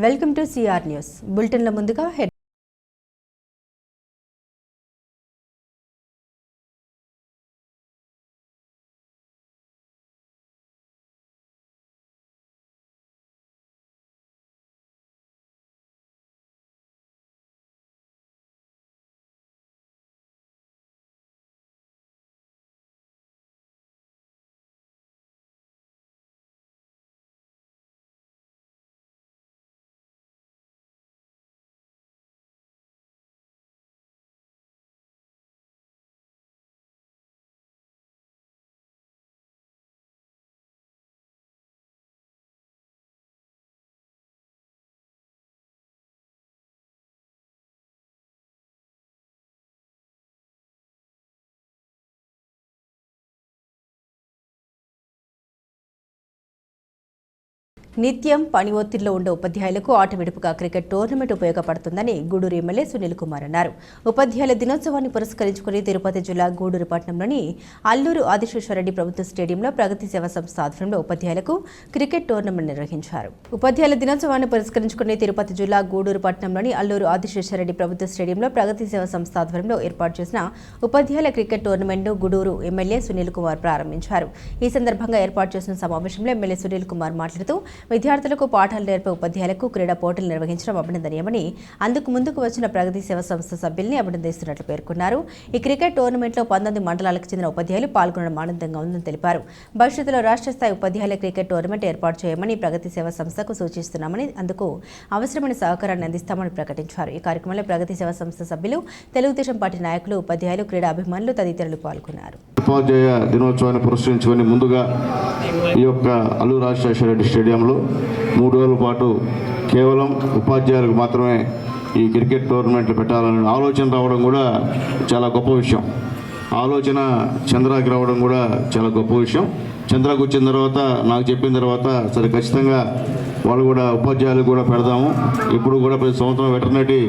Welcome to CR news బులెటిన్ల ముందుగా head నిత్యం పని ఒత్తిడిలో ఉండే ఉపాధ్యాయులకు ఆటవిడుపుగా క్రికెట్ టోర్నమెంట్ ఉపయోగపడుతుందని గూడూరు ఎమ్మెల్యే సునీల్ కుమార్ అన్నారు. ఉపాధ్యాయుల దినోత్సవాన్ని పురస్కరించుకుని తిరుపతి జిల్లా గూడూరు పట్టణంలోని అల్లూరు ఆదిశేషారెడ్డి ప్రభుత్వ స్టేడియంలో ప్రగతి సేవా సంస్థ ఆధ్వర్యంలో ఉపాధ్యాయులకు క్రికెట్ టోర్నమెంట్ నిర్వహించారు. ఉపాధ్యాయుల దినోత్సవాన్ని పురస్కరించుకుని తిరుపతి జిల్లా గూడూరు పట్టణంలోని అల్లూరు ఆదిశేషారెడ్డి ప్రభుత్వ స్టేడియంలో ప్రగతి సేవా సంస్థ ఆధ్వర్యంలో ఏర్పాటు చేసిన ఉపాధ్యాయుల క్రికెట్ టోర్నమెంట్ను గూడూరు ఎమ్మెల్యే సునీల్ కుమార్ ప్రారంభించారు. ఈ సందర్భంగా ఏర్పాటు చేసిన సమావేశంలో ఎమ్మెల్యే సునీల్ కుమార్ మాట్లాడుతూ విద్యార్థులకు పాఠాలు నేర్పే ఉపాధ్యాయులకు క్రీడా పోటీలు నిర్వహించడం అభినందనీయమని, అందుకు ముందుకు వచ్చిన ప్రగతి సేవా సంస్థ సభ్యుల్ని అభినందిస్తున్నట్లు పేర్కొన్నారు. ఈ క్రికెట్ టోర్నమెంట్లో 19 మండలాలకు చెందిన ఉపాధ్యాయులు పాల్గొనడం ఆనందంగా ఉందని తెలిపారు. భవిష్యత్తులో రాష్ట్ర స్థాయి ఉపాధ్యాయుల క్రికెట్ టోర్నమెంట్ ఏర్పాటు చేయమని ప్రగతి సేవా సంస్థకు సూచిస్తున్నామని, అందుకు అవసరమైన సహకారాన్ని అందిస్తామని ప్రకటించారు. ఈ కార్యక్రమంలో ప్రగతి సేవా సంస్థ సభ్యులు, తెలుగుదేశం పార్టీ నాయకులు, ఉపాధ్యాయులు, క్రీడా అభిమానులు తదితరులు పాల్గొన్నారు. ఉపాధ్యాయ దినోత్సవాన్ని పురస్కరించుకొని ముందుగా ఈ యొక్క అల్లూరు ఆదిశేషారెడ్డి స్టేడియంలో 3 రోజుల పాటు కేవలం ఉపాధ్యాయులకు మాత్రమే ఈ క్రికెట్ టోర్నమెంట్లు పెట్టాలనే ఆలోచన రావడం కూడా చాలా గొప్ప విషయం. ఆలోచన చంద్రాకి రావడం కూడా చాలా గొప్ప విషయం. చంద్రాకి వచ్చిన తర్వాత నాకు చెప్పిన తర్వాత సరే ఖచ్చితంగా వాళ్ళు కూడా ఉపాధ్యాయులు కూడా పెడదాము. ఇప్పుడు కూడా ప్రతి సంవత్సరం వెటర్నరీ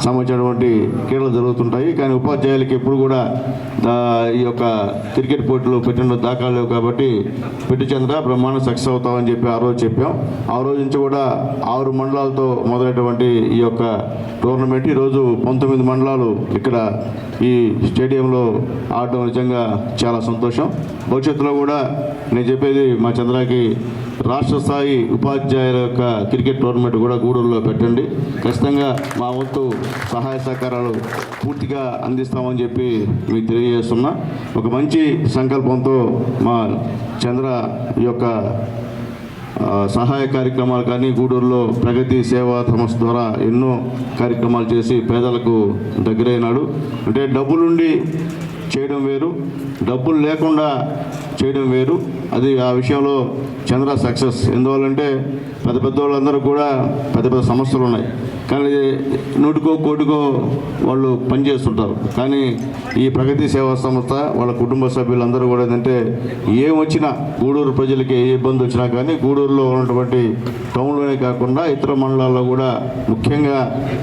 సంబంధించినటువంటి క్రీడలు జరుగుతుంటాయి. కానీ ఉపాధ్యాయులకి ఎప్పుడు కూడా ఈ యొక్క క్రికెట్ పోటీలు పెట్టిన దాఖలు లేవు కాబట్టి పెట్టి చంద్ర బ్రహ్మాండ సక్సెస్ అవుతామని చెప్పి ఆ రోజు చెప్పాం. ఆ రోజు నుంచి కూడా 6 మండలాలతో మొదలైనటువంటి ఈ యొక్క టోర్నమెంట్ ఈరోజు 19 మండలాలు ఇక్కడ ఈ స్టేడియంలో ఆడటం నిజంగా చాలా సంతోషం. భవిష్యత్తులో కూడా నేను చెప్పేది మా చంద్రాకి రాష్ట్ర స్థాయి ఉపాధ్యాయుల యొక్క క్రికెట్ టోర్నమెంట్ కూడా గూడూరులో పెట్టండి. ఖచ్చితంగా మా వంతు సహాయ సహకారాలు పూర్తిగా అందిస్తామని చెప్పి మీకు తెలియజేస్తున్నా. ఒక మంచి సంకల్పంతో మా చంద్ర ఈ యొక్క సహాయ కార్యక్రమాలు కానీ గూడూరులో ప్రగతి సేవా సంస్థ ద్వారా ఎన్నో కార్యక్రమాలు చేసి పేదలకు దగ్గరైనాడు. అంటే డబ్బులుండి చేయడం వేరు, డబ్బులు లేకుండా చేయడం వేరు. అది ఆ విషయంలో చంద్ర సక్సెస్. ఎందువల్లంటే పెద్ద వాళ్ళందరూ కూడా పెద్ద సమస్యలు ఉన్నాయి, కానీ నూటికో కోటికో వాళ్ళు పనిచేస్తుంటారు. కానీ ఈ ప్రగతి సేవా సంస్థ వాళ్ళ కుటుంబ సభ్యులందరూ కూడా ఏంటంటే ఏమొచ్చినా గూడూరు ప్రజలకి ఏ ఇబ్బంది వచ్చినా కానీ గూడూరులో ఉన్నటువంటి టౌన్లోనే కాకుండా ఇతర మండలాల్లో కూడా ముఖ్యంగా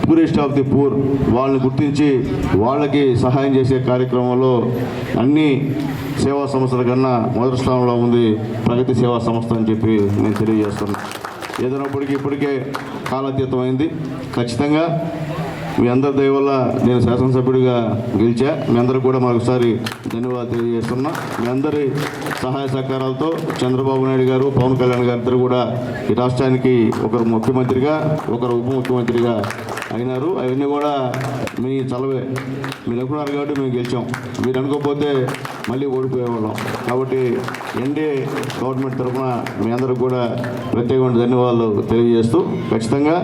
పూరెస్ట్ ఆఫ్ ది పూర్ వాళ్ళని గుర్తించి వాళ్ళకి సహాయం చేసే కార్యక్రమంలో అన్ని సేవా సంస్థల కన్నా మొదటి స్థానంలో ఉంది ప్రగతి సేవా సంస్థ అని చెప్పి నేను తెలియజేస్తున్నాను. ఏదైనప్పటికీ ఇప్పటికే కాలాతీతమైంది. ఖచ్చితంగా మీ అందరి దయ వల్ల నేను శాసనసభ్యుడిగా గెలిచా. మీ అందరికి కూడా మరొకసారి ధన్యవాదాలు తెలియజేస్తున్నా. మీ అందరి సహాయ సహకారాలతో చంద్రబాబు నాయుడు గారు, పవన్ కళ్యాణ్ గారు ఇద్దరు కూడా ఈ రాష్ట్రానికి ఒకరు ముఖ్యమంత్రిగా, ఒకరు ఉప ముఖ్యమంత్రిగా అయినారు. అవన్నీ కూడా మీ చలవే. మీరు అనుకున్నారు కాబట్టి మేము గెలిచాం. మీరు అనుకోకపోతే మళ్ళీ ఓడిపోయేవాళ్ళం. కాబట్టి ఎన్డీఏ గవర్నమెంట్ తరఫున మీ అందరికి కూడా ప్రత్యేకమైన ధన్యవాదాలు తెలియజేస్తూ ఖచ్చితంగా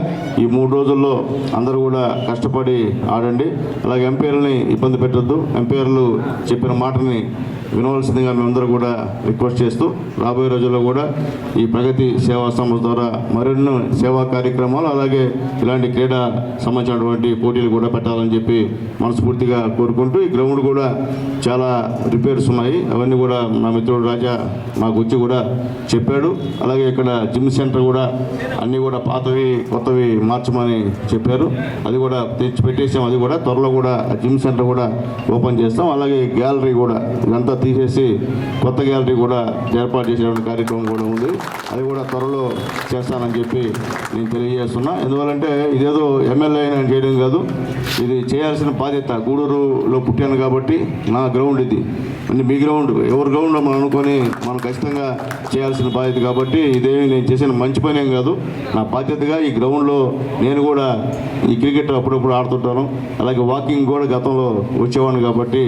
ఈ 3 రోజుల్లో అందరూ కూడా కష్టపడి ఆడండి. అలాగే ఎంపైర్లని ఇబ్బంది పెట్టద్దు. ఎంపైర్లు చెప్పిన మాటని వినవలసిందిగా మేమందరూ కూడా రిక్వెస్ట్ చేస్తూ రాబోయే రోజుల్లో కూడా ఈ ప్రగతి సేవా సంస్థ ద్వారా మరెన్నో సేవా కార్యక్రమాలు అలాగే ఇలాంటి క్రీడా సంబంధించినటువంటి పోటీలు కూడా పెట్టాలని చెప్పి మనస్ఫూర్తిగా కోరుకుంటూ, ఈ గ్రౌండ్ కూడా చాలా రిపేర్స్ ఉన్నాయి. అవన్నీ కూడా నా మిత్రుడు రాజా మాకు వచ్చి కూడా చెప్పాడు. అలాగే ఇక్కడ జిమ్ సెంటర్ కూడా అన్నీ కూడా పాతవి కొత్తవి మార్చమని చెప్పారు. అది కూడా తెచ్చి పెట్టేసాం. అది కూడా త్వరలో కూడా జిమ్ సెంటర్ కూడా ఓపెన్ చేస్తాం. అలాగే గ్యాలరీ కూడా ఇదంతా తీసేసి కొత్త గ్యాలరీ కూడా ఏర్పాటు చేసేటువంటి కార్యక్రమం కూడా ఉంది. అది కూడా త్వరలో చేస్తానని చెప్పి నేను తెలియజేస్తున్నా. ఎందువల్లంటే ఇదేదో ఎమ్మెల్యే అయినా చేయడం కాదు, ఇది చేయాల్సిన బాధ్యత. గూడూరులో పుట్టాను కాబట్టి నా గ్రౌండ్ ఇది, అంటే మీ గ్రౌండ్, ఎవరి గ్రౌండ్ మనం అనుకొని మనం ఖచ్చితంగా చేయాల్సిన బాధ్యత. కాబట్టి ఇదేమి నేను చేసిన మంచి పని ఏం కాదు, నా బాధ్యతగా ఈ గ్రౌండ్లో నేను కూడా ఈ క్రికెట్ అప్పుడప్పుడు ఆడుతుంటాను. అలాగే వాకింగ్ కూడా గతంలో వచ్చేవాడిని కాబట్టి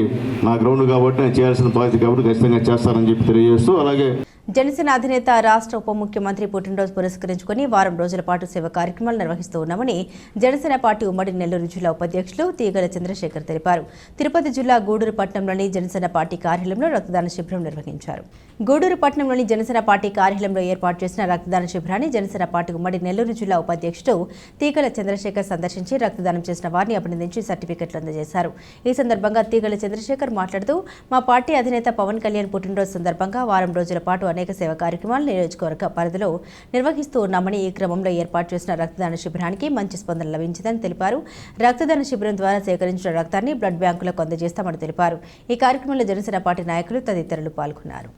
నా గ్రౌండ్ కాబట్టి నేను చేయాల్సిన బాధ్యత కాబట్టి ఖచ్చితంగా చేస్తానని చెప్పి తెలియజేస్తూ, అలాగే జనసేన అధినేత రాష్ట్ర ఉప ముఖ్యమంత్రి పుట్టినరోజు పురస్కరించుకుని వారం రోజుల పాటు సేవ కార్యక్రమాలు నిర్వహిస్తూ ఉన్నామని జనసేన పార్టీ ఉమ్మడి నెల్లూరు జిల్లా ఉపాధ్యక్షులు తీగల చంద్రశేఖర్ తెలిపారు. తిరుపతి జిల్లా గూడూరు పట్టణంలోని జనసేన పార్టీ కార్యాలయంలో రక్తదాన శిబిరం నిర్వహించారు. గూడూరు పట్టణంలోని జనసేన పార్టీ కార్యాలయంలో ఏర్పాటు చేసిన రక్తదాన శిబిరాన్ని జనసేన పార్టీ ఉమ్మడి నెల్లూరు జిల్లా ఉపాధ్యక్షుడు తీగల చంద్రశేఖర్ సందర్శించి రక్తదానం చేసిన వారిని అభినందించి సర్టిఫికెట్లు అందజేశారు. ఈ సందర్భంగా తీగల చంద్రశేఖర్ మాట్లాడుతూ, మా పార్టీ అధినేత పవన్ కళ్యాణ్ పుట్టినరోజు సందర్భంగా వారం రోజుల పాటు అనేక సేవా కార్యక్రమాలు నియోజకవర్గ పరిధిలో నిర్వహిస్తూ ఉన్నామని, ఈ క్రమంలో ఏర్పాటు చేసిన రక్తదాన శిబిరానికి మంచి స్పందన లభించిందని తెలిపారు. రక్తదాన శిబిరం ద్వారా సేకరించిన రక్తాన్ని బ్లడ్ బ్యాంకులకు అందజేస్తామని తెలిపారు. ఈ కార్యక్రమంలో జనసేన పార్టీ నాయకులు తదితరులు పాల్గొన్నారు.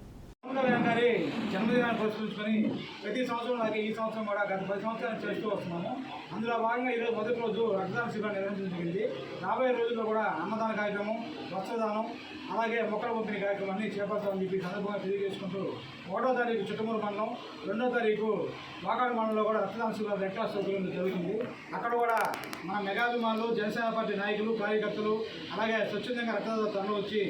జన్మదినాన్ని పురస్కరించుకొని ప్రతి సంవత్సరం అలాగే ఈ సంవత్సరం కూడా గత 10 సంవత్సరాలు చేస్తూ వస్తున్నాము. అందులో భాగంగా ఈరోజు మొదటి రోజు రక్తదాన శిబిరం నిర్వహించడం జరిగింది. రాబోయే రోజుల్లో కూడా అన్నదాన కార్యక్రమం, వస్త్రదానం, అలాగే మొక్కల పంపిణీ కార్యక్రమాన్ని చేపడతామని చెప్పి సందర్భంగా తెలియజేసుకుంటూ 1వ తారీఖు చిట్టమూరు మండలం, 2వ తారీఖు వాకాడు మండలంలో కూడా రక్తదాన శిబిరం రెడ్ క్రాస్ సౌకర్యం జరుగుతుంది. అక్కడ కూడా మన మెగాభిమానులు, జనసేన పార్టీ నాయకులు, కార్యకర్తలు, అలాగే స్వచ్ఛందంగా రక్తదాతలు వచ్చి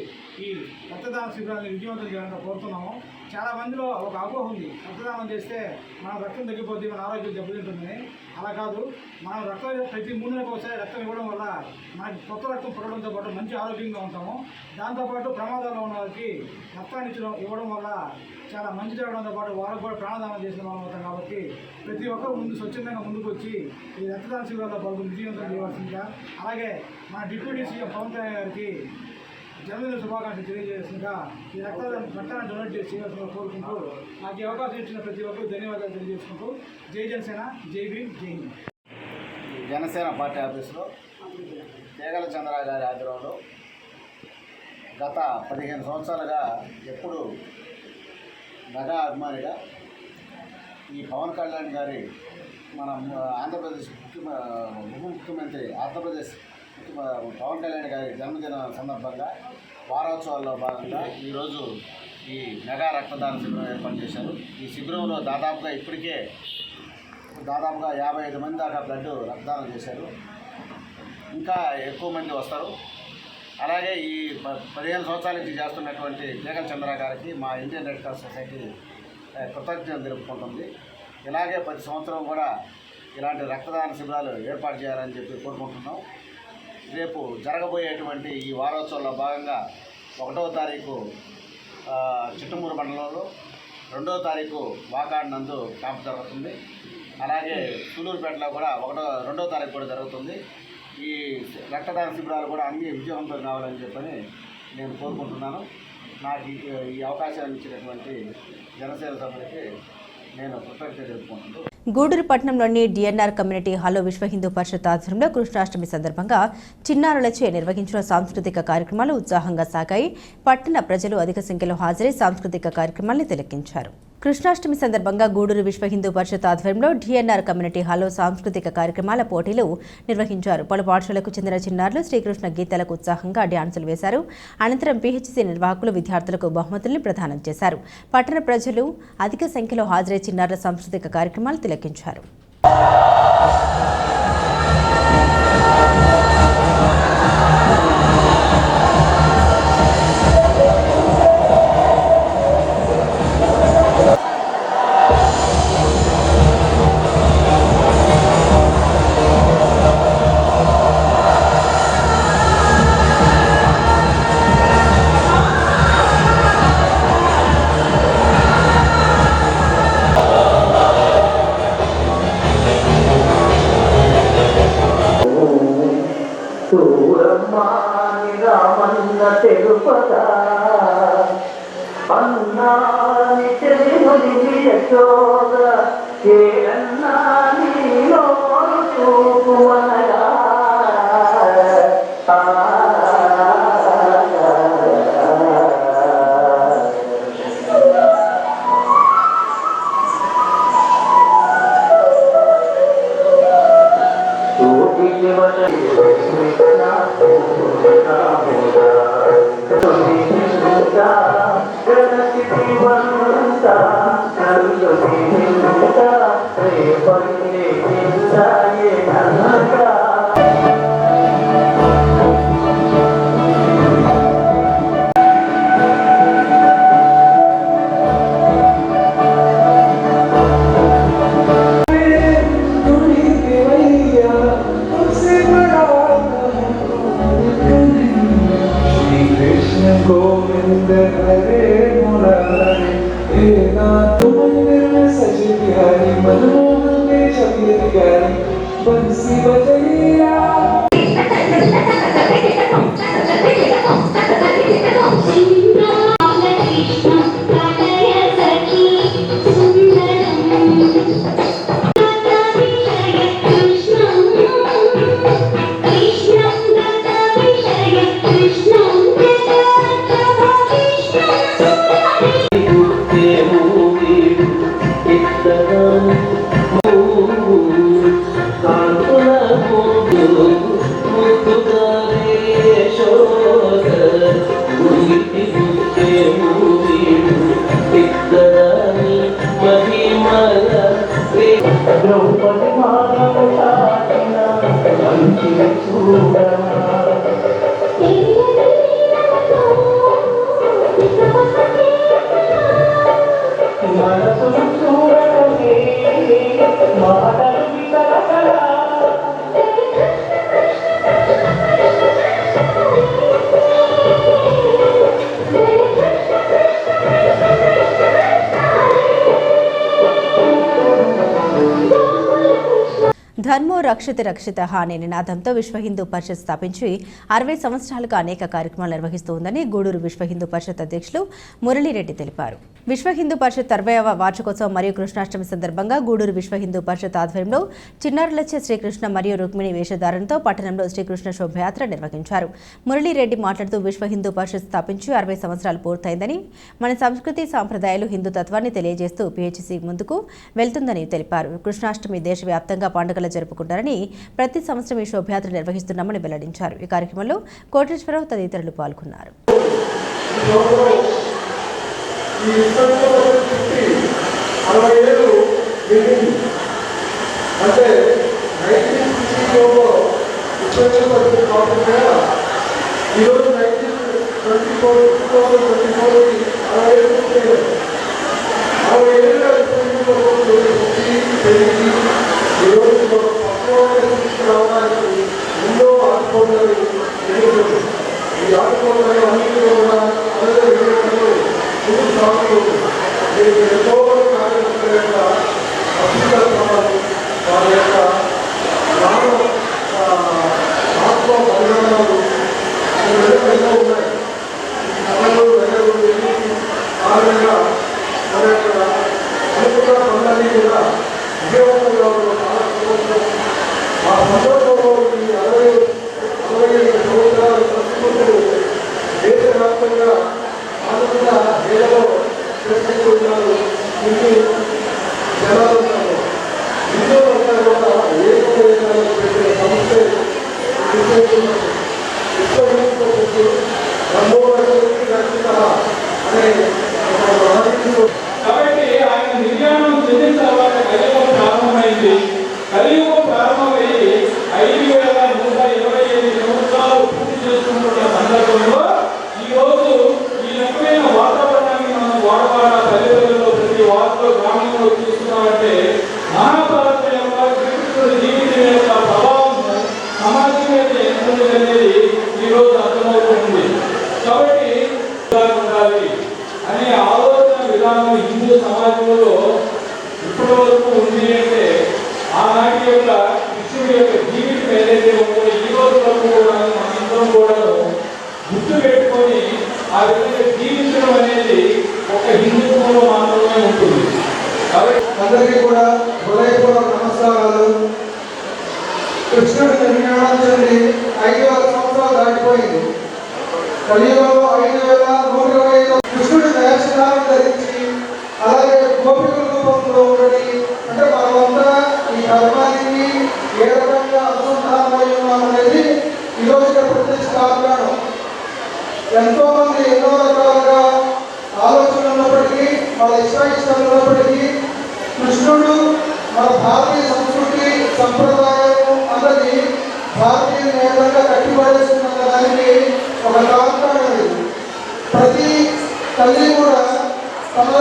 ఈ రక్తదాన శిబిరాన్ని విజయవంతం చేయాలని కోరుతున్నాము. చాలా మందిలో ఒక అపోహ ఉంది, రక్తదానం చేస్తే మన రక్తం తగ్గిపోద్ది, మన ఆరోగ్యం దెబ్బతింటుందని. అలా కాదు, మనం రక్తం ప్రతి 3 నెలలకు ఒకసారి రక్తం ఇవ్వడం వల్ల మనకి కొత్త రక్తం పుట్టడంతో పాటు మంచి ఆరోగ్యంగా ఉంటాము. దాంతోపాటు ప్రమాదాల్లో ఉన్న వారికి రక్తాన్ని ఇవ్వడం వల్ల చాలా మంచి జరగడంతో పాటు వాళ్ళకు కూడా ప్రాణదానం చేసిన వాళ్ళు అవుతాం. కాబట్టి ప్రతి ఒక్కరు ముందు స్వచ్ఛందంగా ముందుకు వచ్చి ఈ రక్తదాన శిబిరాల్లో పాల్గొని విజయవంతం చేయవలసిందిగా, అలాగే మన డిప్యూటీ సీఎం పవన్ కళ్యాణ్ గారికి జన్మదిన శుభాకాంక్షలు తెలియజేస్తుండగా ఈ రక్తాన్ని డొనేట్ చేసి చేయాల్సిందిగా కోరుకుంటూ, నాకు ఈ అవకాశం ఇచ్చిన ప్రతి ఒక్కరు ధన్యవాదాలు తెలియజేసుకుంటూ, జై జనసేన, జై భీమ్, జై హింద్. జనసేన పార్టీ ఆఫీసులో తీగల చంద్ర గారి ఆధ్వర్యంలో గత 15 సంవత్సరాలుగా ఎప్పుడు మెగా అభిమానిగా ఈ పవన్ కళ్యాణ్ గారి మన ఆంధ్రప్రదేశ్ ఉప ముఖ్యమంత్రి పవన్ కళ్యాణ్ గారి జన్మదిన సందర్భంగా వారోత్సవాల్లో భాగంగా ఈరోజు ఈ మెగా రక్తదాన శిబిరం ఏర్పాటు చేశారు. ఈ శిబిరంలో దాదాపుగా 55 మంది దాకా బ్లడ్ రక్తదానం చేశారు. ఇంకా ఎక్కువ మంది వస్తారు. అలాగే ఈ 15 సంవత్సరాల నుంచి చేస్తున్నటువంటి తీగల చంద్ర గారికి మా ఇండియన్ రెడ్ క్రాస్ సొసైటీ కృతజ్ఞతలు తెలుపుకుంటుంది. ఇలాగే ప్రతి సంవత్సరం కూడా ఇలాంటి రక్తదాన శిబిరాలు ఏర్పాటు చేయాలని చెప్పి కోరుకుంటున్నాం. రేపు జరగబోయేటువంటి ఈ వారోత్సవంలో భాగంగా 1వ తారీఖు చిట్టమూరు మండలంలో, 2వ తారీఖు వాకాడు నందు క్యాంపు జరుగుతుంది. అలాగే సూలూరుపేటలో కూడా 2వ తారీఖు కూడా జరుగుతుంది. ఈ రక్తదాన శిబిరాలు కూడా అన్ని విజయవంతం కావాలని చెప్పని నేను కోరుకుంటున్నాను. నాకు ఈ అవకాశాన్ని ఇచ్చినటువంటి జనసేన సభ్యులకి నేను కృతజ్ఞతలు తెలుపుకుంటున్నాను. గూడూరు పట్టణంలోని డిఎన్ఆర్ కమ్యూనిటీ హాల్లో విశ్వ హిందూ పరిషత్ ఆధ్వర్యంలో కృష్ణాష్టమి సందర్భంగా చిన్నారులచే నిర్వహించిన సాంస్కృతిక కార్యక్రమాలు ఉత్సాహంగా సాగాయి. పట్టణ ప్రజలు అధిక సంఖ్యలో హాజరై సాంస్కృతిక కార్యక్రమాలను తిలకించారు. కృష్ణాష్టమి సందర్భంగా గూడూరు విశ్వ హిందూ పరిషత్ ఆధ్వర్యంలో డిఎన్ఆర్ కమ్యూనిటీ హాల్లో సాంస్కృతిక కార్యక్రమాల పోటీలు నిర్వహించారు. పలు పాఠశాలకు చెందిన చిన్నారులు శ్రీకృష్ణ గీతాలకు ఉత్సాహంగా డ్యాన్సులు వేశారు. అనంతరం పీహెచ్సీ నిర్వాహకులు విద్యార్థులకు బహుమతుల్ని ప్రదానం చేశారు. పట్టణ ప్రజలు అధిక సంఖ్యలో హాజరై చిన్నారుల సాంస్కృతిక కార్యక్రమాలు తిలకించారు. ధర్మో రక్షిత రక్షిత అనే నినాదంతో విశ్వ హిందూ పరిషత్ స్థాపించి 60 సంవత్సరాలుగా అనేక కార్యక్రమాలు నిర్వహిస్తోందని గూడూరు విశ్వ హిందూ పరిషత్ అధ్యక్షులు మురళీరెడ్డి తెలిపారు. విశ్వ హిందూ పరిషత్ 60వ వార్షికోత్సవం మరియు కృష్ణాష్టమి సందర్భంగా గూడూరు విశ్వ హిందూ పరిషత్ ఆధ్వర్యంలో చిన్నారులచే శ్రీకృష్ణ మరియు రుక్మిణి వేషధారణతో పట్టణంలో శ్రీకృష్ణ శోభయాత్ర నిర్వహించారు. మురళీరెడ్డి మాట్లాడుతూ విశ్వ హిందూ పరిషత్ స్థాపించి 60 సంవత్సరాలు పూర్తయిందని, మన సంస్కృతి సాంప్రదాయాలు హిందూ తత్వాన్ని తెలియజేస్తూ పిహెచ్సి ముందుకు వెళ్తుందని తెలిపారు. కృష్ణాష్టమి దేశవ్యాప్తంగా పండుగలు జరుపుకుంటారని, ప్రతి సంవత్సరం ఈ శోభయాత్ర నిర్వహిస్తున్నామని వెల్లడించారు. ఈ కార్యక్రమంలో కోటేశ్వరరావు తదితరులు పాల్గొన్నారు. ఎన్నో ఆడుకోవడాలు ఈ ఆడుకోవడాలు అన్నింటిలో కూడా ఎంతో కార్యక్రమాల యొక్క అభ్యున్నతమాలు వారి యొక్క ఆత్మ పరిణామాలు ఎన్నో ఉన్నాయి. కళలు వెళ్ళి ఆ విధంగా మన యొక్క అనుకున్న పనులన్నీ కూడా విజయవంతంగా ఆ సందర్భంలో ఈ 65 సంవత్సరాల సంస్కృతులు దేశవ్యాప్తంగా ఆనంద వేలలో చేసుకుంటున్నారు. హిందూ జనాలు హిందువులంతా కూడా ఏకవేదాలు పెట్టిన సంస్థ కాబట్టి ఆయన నిర్యాణం చెందిన తర్వాత కలియుగం ప్రారంభమైంది. కలియుగం ప్రారంభమయ్యి 5125 సంవత్సరాలు పూర్తి చేసుకుంటున్న సందర్భంలో ఈరోజు ఈ రకమైన వాతావరణాన్ని మనం వాడవాడ పల్లెటూరులో ప్రతి వార్తలో గ్రామంలో చూస్తున్నామంటే మహాభారత యొక్క శ్రీకృష్ణుడి జీవితం యొక్క ప్రభావం సమాజం మీద ఎంత అనేది ఈరోజు అర్థమవుతుంది. కాబట్టి ఉండాలి అనే ఆలోచన విధానం హిందూ సమాజంలో ఇప్పటి వరకు ఉంది అంటే ఆనాటి యొక్క కృష్ణుడి యొక్క జీవితం ఏదైతే ఉందో ఈ రోజు వరకు కూడా మనందరం కూడా గుర్తు పెట్టుకొని ఆ విధంగా జీవించడం అనేది ఒక హిందుత్వంలో మాత్రమే ఉంటుంది. కాబట్టి అందరికీ కూడా హృదయపూర్వక నమస్కారాలు. కృష్ణుడి నిర్మాణం చెంది 5000 సంవత్సరాలు దాటిపోయింది. కలియుగంలో 5125 కృష్ణుడి వేషధారణ ధరించి అలాగే గోపికల రూపంలో ఉండని అంటే మనమంతా ఈ ధర్మానికి ఏ రకంగా అనుసంధానమై ఉన్నామనేది ఈరోజు ప్రత్యక్ష కారణం. ఎంతో మంది ఎన్నో రకాలుగా ఆలోచనలు ఉన్నప్పటికీ వాళ్ళ ఇష్టాయిష్టాలు ఉన్నప్పటికీ కృష్ణుడు మన భారతీయ సంస్కృతి సంప్రదాయం అన్నది భారతీయ నేతగా కట్టిపడేస్తున్న దానికి ఒక కారణం. ప్రతి తల్లి కూడా తమ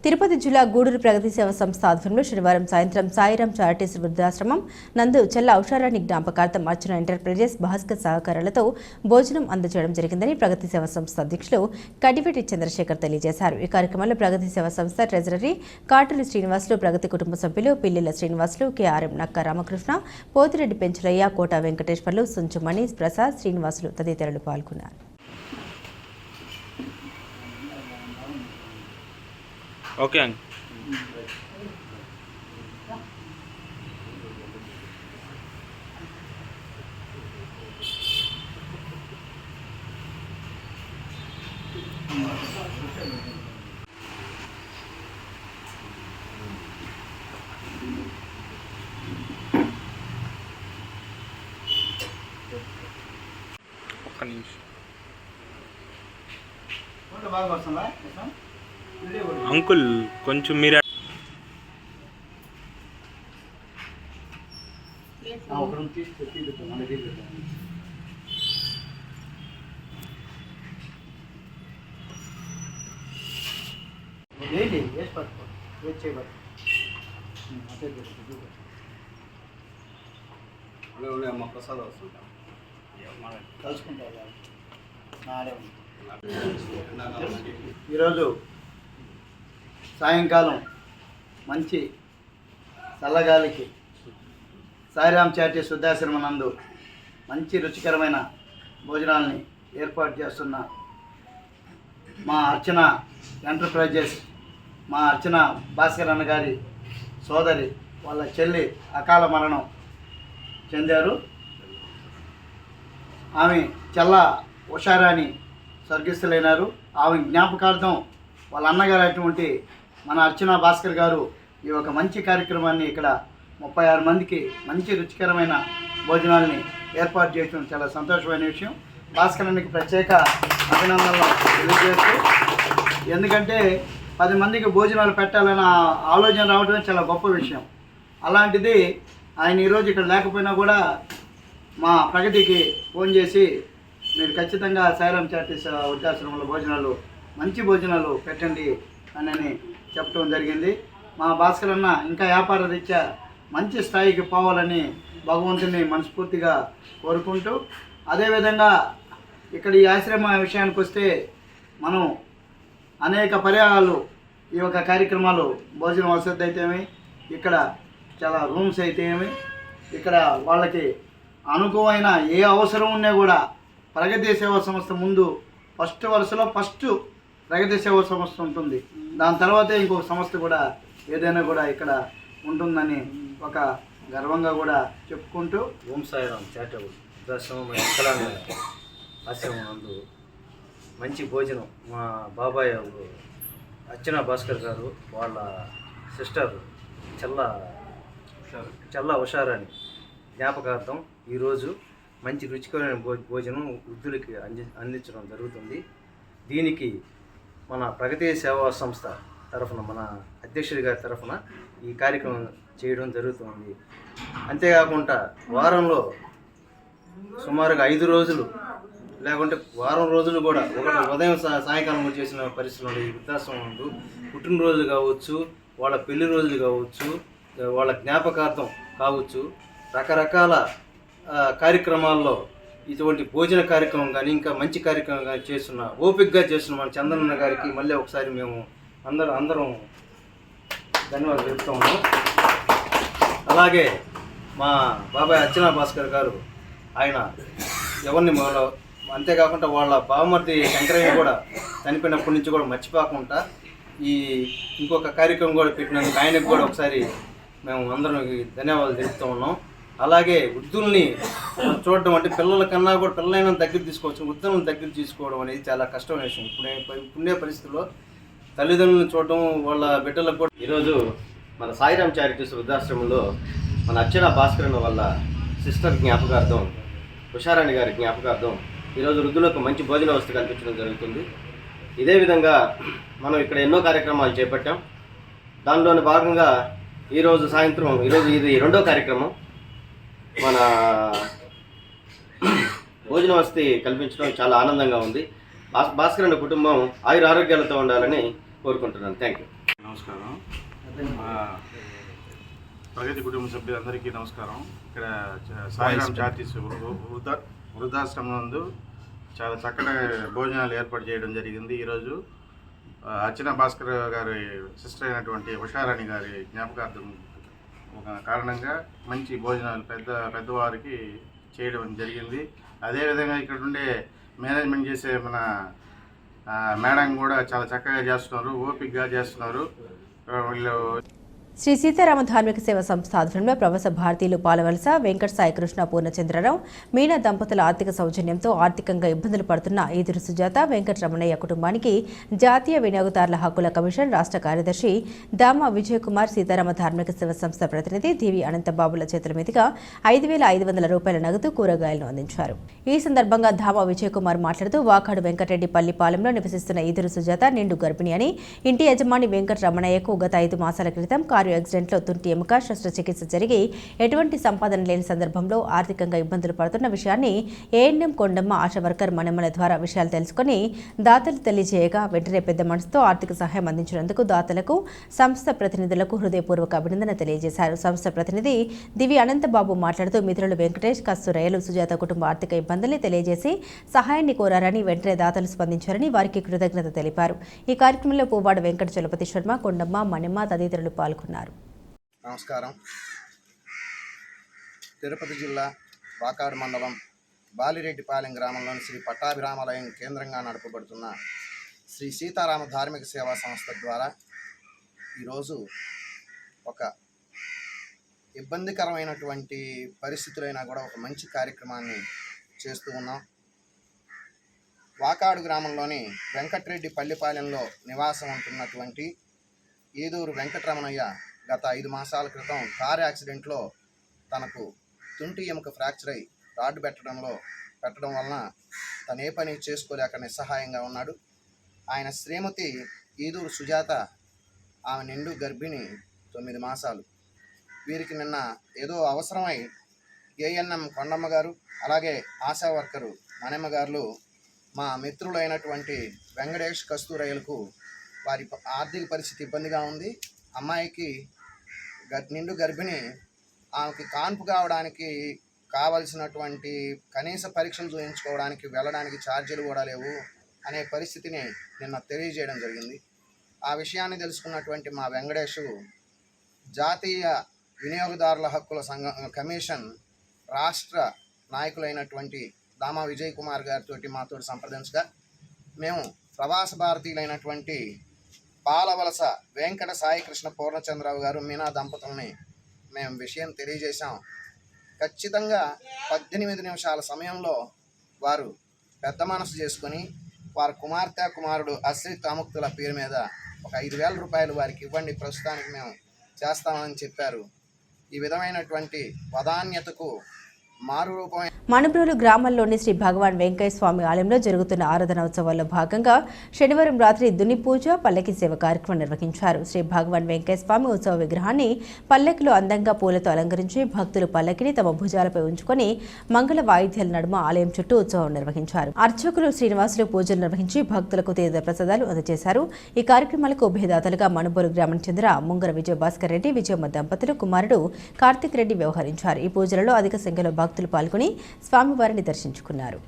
తిరుపతి జిల్లా గూడూరు ప్రగతి సేవ సంస్థ ఆధ్వర్యంలో శనివారం సాయంత్రం సాయిరాం చారిటీస్ వృద్ధాశ్రమం నందు చెల్ల ఉషారాణి జ్ఞాపకార్థం అర్చన ఎంటర్ప్రైజెస్ భాస్కర్ సహకారాలతో భోజనం అందజేయడం జరిగిందని ప్రగతి సేవ సంస్థ అధ్యక్షులు కడివెట్టి చంద్రశేఖర్ తెలియజేశారు. ఈ కార్యక్రమంలో ప్రగతి సేవ సంస్థ ట్రెజరీ కాటూరి శ్రీనివాసులు, ప్రగతి కుటుంబ సభ్యులు పిల్లిల శ్రీనివాసులు, కేఆర్ఎం నక్క రామకృష్ణ, పోతిరెడ్డి పెంచులయ్య, కోట వెంకటేశ్వర్లు, సుంచుమణి, ప్రసాద్, శ్రీనివాసులు తదితరులు పాల్గొన్నారు. ఓకే అండి. ఒక్క నిమిషం బాగా వస్తుందా అంకుల్, కొంచెం మీరు ప్రసాదం వస్తుంటా కలుసుకుంటారు. ఈరోజు సాయంకాలం మంచి చల్లగాలికి సాయిరామ్ చారిటీస్ వృద్ధాశ్రమం నందు మంచి రుచికరమైన భోజనాల్ని ఏర్పాటు చేస్తున్న మా అర్చన ఎంటర్ప్రైజెస్, మా అర్చన భాస్కర్ అన్న గారి సోదరి వాళ్ళ చెల్లి అకాల మరణం చెందారు. ఆమె చల్ల ఉషారాణి స్వర్గస్థులైనారు. ఆమె జ్ఞాపకార్థం వాళ్ళ అన్నగారు అటువంటి మన అర్చన భాస్కర్ గారు ఈ ఒక మంచి కార్యక్రమాన్ని ఇక్కడ 36 మందికి మంచి రుచికరమైన భోజనాల్ని ఏర్పాటు చేయడం చాలా సంతోషమైన విషయం. భాస్కర్ అన్నకి ప్రత్యేక అభినందనలు తెలియజేస్తూ, ఎందుకంటే 10 మందికి భోజనాలు పెట్టాలన్న ఆలోచన రావడమే చాలా గొప్ప విషయం. అలాంటిది ఆయన ఈరోజు ఇక్కడ లేకపోయినా కూడా మా ప్రగతికి ఫోన్ చేసి మీరు ఖచ్చితంగా సాయిరామ్ చారిటీస్ వృద్ధాశ్రమంలో భోజనాలు మంచి భోజనాలు పెట్టండి అని చెప్పడం జరిగింది. మా భాస్కర్ అన్న ఇంకా వ్యాపార రీత్యా మంచి స్థాయికి పోవాలని భగవంతుని మనస్ఫూర్తిగా కోరుకుంటూ, అదేవిధంగా ఇక్కడ ఈ ఆశ్రమ విషయానికి వస్తే మనం అనేక పర్యాయాలు ఈ యొక్క కార్యక్రమాలు భోజనం వసతి అయితేమి, ఇక్కడ చాలా రూమ్స్ అయితేమి, ఇక్కడ వాళ్ళకి అనుకువైన ఏ అవసరం ఉన్నా కూడా ప్రగతి సేవా సంస్థ ముందు ఫస్ట్ వరుసలో ప్రగతి సేవా సంస్థ ఉంటుంది. దాని తర్వాతే ఇంకొక సంస్థ కూడా ఏదైనా కూడా ఇక్కడ ఉంటుందని ఒక గర్వంగా కూడా చెప్పుకుంటూ, ఓం సాయిరామ్ చారిటబుల్ వృద్ధాశ్రమం వికలాంగ ఆశ్రమం నందు మంచి భోజనం మా బాబాయ్ అర్చన భాస్కర్ గారు వాళ్ళ సిస్టర్ చల్ల ఉషారాణి జ్ఞాపకార్థం ఈరోజు మంచి రుచికరమైన భోజనం వృద్ధులకి అందించడం జరుగుతుంది. దీనికి మన ప్రగతి సేవా సంస్థ తరఫున, మన అధ్యక్షుడి గారి తరఫున ఈ కార్యక్రమం చేయడం జరుగుతుంది. అంతేకాకుండా వారంలో సుమారుగా 5 రోజులు లేకుంటే వారం రోజులు కూడా ఒకటి ఉదయం సాయంకాలం చేసిన పరిస్థితుల్లో ఈ వృద్ధాశ్రమం ముందు పుట్టినరోజులు కావచ్చు, వాళ్ళ పెళ్లి రోజులు కావచ్చు, వాళ్ళ జ్ఞాపకార్థం కావచ్చు, రకరకాల కార్యక్రమాల్లో ఇటువంటి భోజన కార్యక్రమం కానీ ఇంకా మంచి కార్యక్రమం కానీ ఓపికగా చేస్తున్న మన చంద్రన్న గారికి మళ్ళీ ఒకసారి మేము అందరం ధన్యవాదాలు చెప్తా ఉన్నాం. అలాగే మా బాబాయ్ అర్చన భాస్కర్ గారు ఆయన ఎవరిని అంతేకాకుండా వాళ్ళ బావమర్ది శంకరయ్య కూడా చనిపోయినప్పటి నుంచి కూడా మర్చిపోకుండా ఈ ఇంకొక కార్యక్రమం కూడా పెట్టినందుకు ఆయనకు కూడా ఒకసారి మేము అందరం ధన్యవాదాలు తెలుపుతూ ఉన్నాం. అలాగే వృద్ధుల్ని చూడడం అంటే పిల్లల కన్నా కూడా పిల్లలైనా దగ్గర తీసుకోవచ్చు, వృద్ధులను దగ్గర తీసుకోవడం అనేది చాలా కష్టమైన విషయం. ఇప్పుడే పరిస్థితుల్లో తల్లిదండ్రులను చూడడం వాళ్ళ బిడ్డలకు కూడా. ఈరోజు మన సాయిరామ్ చారిటీస్ వృద్ధాశ్రమంలో మన అర్చన భాస్కర్ వాళ్ళ సిస్టర్ జ్ఞాపకార్థం, ఉషారాణి గారి జ్ఞాపకార్థం ఈరోజు వృద్ధులకు మంచి భోజన వసతి కల్పించడం జరుగుతుంది. ఇదే విధంగా మనం ఇక్కడ ఎన్నో కార్యక్రమాలు చేపట్టాం. దానిలోని భాగంగా ఈరోజు సాయంత్రం ఇది 2వ కార్యక్రమం. మన భోజన వసతి కల్పించడం చాలా ఆనందంగా ఉంది. భాస్కర్ అన్న కుటుంబం ఆరోగ్యాలతో ఉండాలని కోరుకుంటున్నాను. Thank you. నమస్కారం. ప్రగతి కుటుంబ సభ్యులందరికీ నమస్కారం. ఇక్కడ సాయిరామ్ చారిటీస్ వృద్ధాశ్రమం నందు చాలా చక్కటి భోజనాలు ఏర్పాటు చేయడం జరిగింది. ఈరోజు అర్చన భాస్కర్ గారి సిస్టర్ అయినటువంటి ఉషారాణి గారి జ్ఞాపకార్థం ఒక కారణంగా మంచి భోజనాలు పెద్దవారికి చేయడం జరిగింది. అదేవిధంగా ఇక్కడ ఉండే మేనేజ్మెంట్ చేసే మన మేడం కూడా చాలా చక్కగా చేస్తున్నారు, ఓపికగా చేస్తున్నారు. వీళ్ళు శ్రీ సీతారామ ధార్మిక సేవా సంస్థ ఆధ్వర్యంలో ప్రవాస భారతీయులు పాలవలస వెంకట సాయికృష్ణ పూర్ణచంద్రరావు మీనా దంపతుల ఆర్థిక సౌజన్యంతో ఆర్థికంగా ఇబ్బందులు పడుతున్న ఈదురు సుజాత వెంకట రమణయ్య కుటుంబానికి జాతీయ వినియోగదారుల హక్కుల కమిషన్ రాష్ట్ర కార్యదర్శి దామ విజయ్ కుమార్, సీతారామ ధార్మిక సేవా సంస్థ ప్రతినిధి దివి అనంతబాబుల చేతుల మీదుగా 5,500 రూపాయల నగదు కూరగాయలను అందించారు. ఈ సందర్భంగా దామ విజయ్ కుమార్ మాట్లాడుతూ వాకాడు వెంకటరెడ్డిపల్లి పాలెంలో నివసిస్తున్న ఈదురు సుజాత నిండు గర్భిణి అని, ఇంటి యజమాని వెంకట రమణయ్యకు గత 5 మాసాల క్రితం కారు యాక్సిడెంట్లో తుంటి ఎముక శస్త్రచికిత్స జరిగి ఎటువంటి సంపాదన లేని సందర్భంలో ఆర్థికంగా ఇబ్బందులు పడుతున్న విషయాన్ని ఏఎన్ఎం కొండమ్మ ఆశా వర్కర్ మణిమల ద్వారా విషయాలు తెలుసుకుని దాతలు తెలియజేయగా వెంటనే పెద్ద మనసుతో ఆర్థిక సహాయం అందించినందుకు దాతలకు సంస్థ ప్రతినిధులకు హృదయపూర్వక అభినందన తెలియజేశారు. సంస్థ ప్రతినిధి దివి అనంతబాబు మాట్లాడుతూ మిత్రులు వెంకటేష్, కస్తూరయ్యలు సుజాత కుటుంబ ఆర్థిక ఇబ్బందుల్ని తెలియజేసి సహాయాన్ని కోరారని, వెంటనే దాతలు స్పందించారని వారికి కృతజ్ఞత తెలిపారు. ఈ కార్యక్రమంలో పువ్వాడ వెంకట చలపతి శర్మ, కొండమ్మ, మణిమ్మ తదితరులు పాల్గొన్నారు. నమస్కారం. తిరుపతి జిల్లా వాకాడు మండలం బాలిరెడ్డిపాలెం గ్రామంలోని శ్రీ పట్టాభిరామాలయం కేంద్రంగా నడపబడుతున్న శ్రీ సీతారామ ధార్మిక సేవా సంస్థ ద్వారా ఈరోజు ఒక ఇబ్బందికరమైనటువంటి పరిస్థితులైనా కూడా ఒక మంచి కార్యక్రమాన్ని చేస్తూ ఉన్నాం. వాకాడు గ్రామంలోని వెంకటరెడ్డి పల్లిపాలెంలో నివాసం ఉంటున్నటువంటి ఈదూరు వెంకటరమణయ్య గత 5 మాసాల క్రితం కారు యాక్సిడెంట్లో తనకు తుంటి ఎముక ఫ్రాక్చర్ అయి రాడ్డు పెట్టడం వలన తను ఏ పని చేసుకోలేక నిస్సహాయంగా ఉన్నాడు. ఆయన శ్రీమతి ఈదూరు సుజాత, ఆమె నిండు గర్భిణి 9 మాసాలు. వీరికి నిన్న ఏదో అవసరమై ఏఎన్ఎం కొండమ్మ గారు అలాగే ఆశా వర్కరు మనమ్మ గారు మా మిత్రులైనటువంటి వెంకటేష్ కస్తూరయ్యలకు వారి ఆర్థిక పరిస్థితి ఇబ్బందిగా ఉంది, అమ్మాయికి నిండు గర్భిణి, ఆమెకి కాన్పు కావడానికి కావలసినటువంటి కనీస పరీక్షలు చూయించుకోవడానికి వెళ్ళడానికి ఛార్జీలు కూడా లేవు అనే పరిస్థితిని నిన్న తెలియజేయడం జరిగింది. ఆ విషయాన్ని తెలుసుకున్నటువంటి మా వెంకటేష్ జాతీయ వినియోగదారుల హక్కుల సంఘం కమిషన్ రాష్ట్ర నాయకులైనటువంటి దామా విజయ్ కుమార్ గారితో మాతో సంప్రదించగా మేము ప్రవాస భారతీయులైనటువంటి పాలవలస వెంకట సాయికృష్ణ పూర్ణచంద్రరావు గారు మీనా దంపతుల్ని మేము విషయం తెలియజేశాం. ఖచ్చితంగా 18 నిమిషాల సమయంలో వారు పెద్ద మనసు చేసుకొని వారి కుమార్తె కుమారుడు అశ్రిత్ అముక్తుల పేరు మీద ఒక 5,000 రూపాయలు వారికి ఇవ్వండి, ప్రస్తుతానికి మేము చేస్తామని చెప్పారు. ఈ విధమైనటువంటి వదాన్యతకు మారు రూపమైన మణుబ్రోలు గ్రామంలోని శ్రీ భగవాన్ వెంకయ్య స్వామి ఆలయంలో జరుగుతున్న ఆరాధన ఉత్సవాల్లో భాగంగా శనివారం రాత్రి దుని పూజ, పల్లకి సేవ కార్యక్రమం నిర్వహించారు. శ్రీ భగవాన్ వెంకయ్య స్వామి ఉత్సవ విగ్రహాన్ని పల్లకిలో అందంగా పూలతో అలంకరించి భక్తులు పల్లకిని తమ భుజాలపై ఉంచుకొని మంగళ వాయిద్యాల నడుమ ఆలయం చుట్టూ ఉత్సవం నిర్వహించారు. అర్చకులు శ్రీనివాసులు పూజలు నిర్వహించి భక్తులకు తీర్థ ప్రసాదాలు అందజేశారు. ఈ కార్యక్రమాలకు ఉభయదాతలుగా మణుబోలు గ్రామానికి చెందిన ముంగర విజయభాస్కర్ రెడ్డి, విజయమ్మ దంపతులు కుమారుడు కార్తిక్ రెడ్డి వ్యవహరించారు. ఈ పూజలలో అధిక సంఖ్యలో భక్తులు పాల్గొని స్వామివారిని దర్శించుకున్నారు.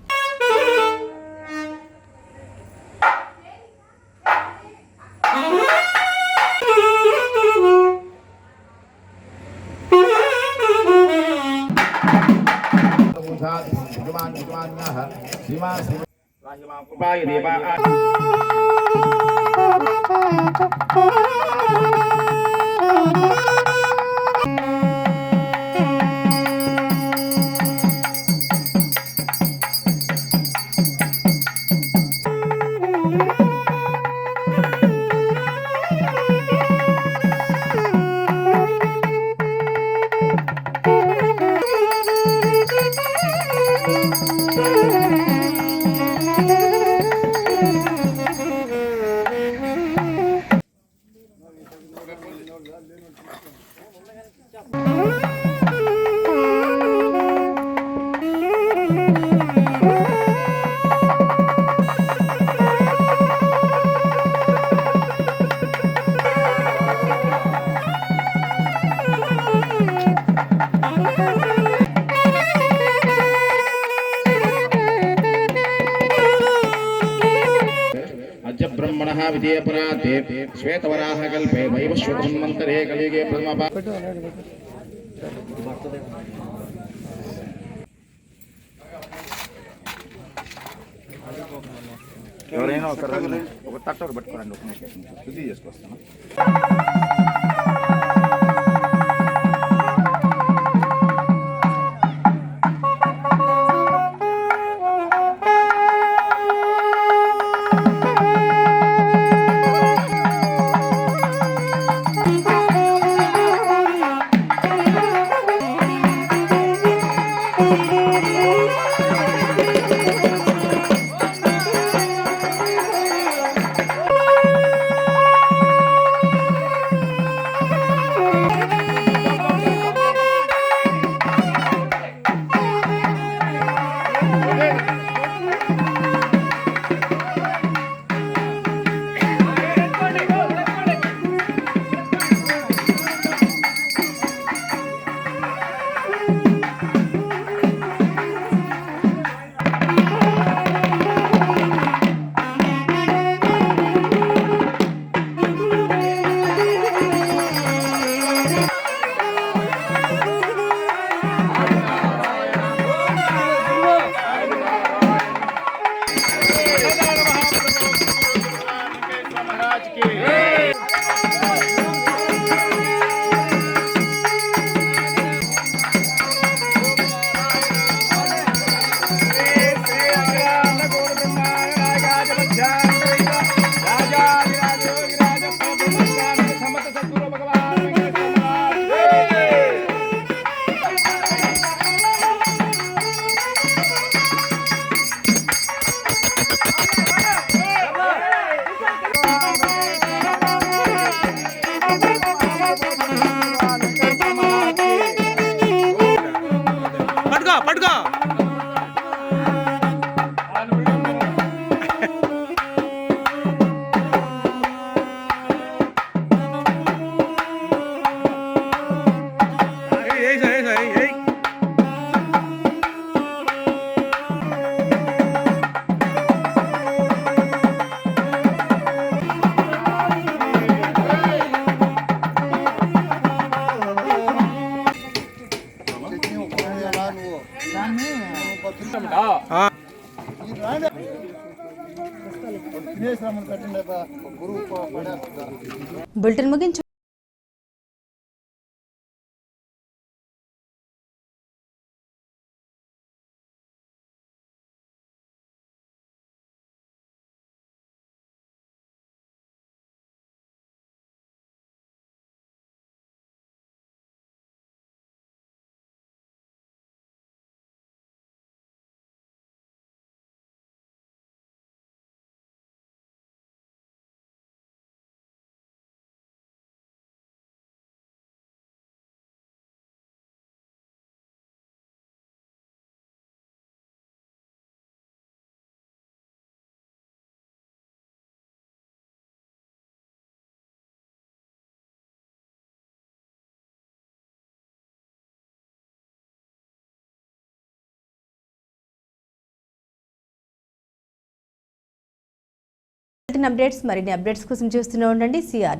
ब्रह्मणः विजयपराते श्वेतवराहकल्पे वैवस्वतन्वन्तरे कलिगे प्रथम ఎవరైనా ఒక తట్టకు పట్టుకోరండి, ఒక నిమిషం శుద్ధి చేసుకొస్తాను. బులెటిన్ ముగించు అప్డేట్స్ మరిన్ని అప్డేట్స్ కోసం చూస్తూనే ఉండండి సిఆర్.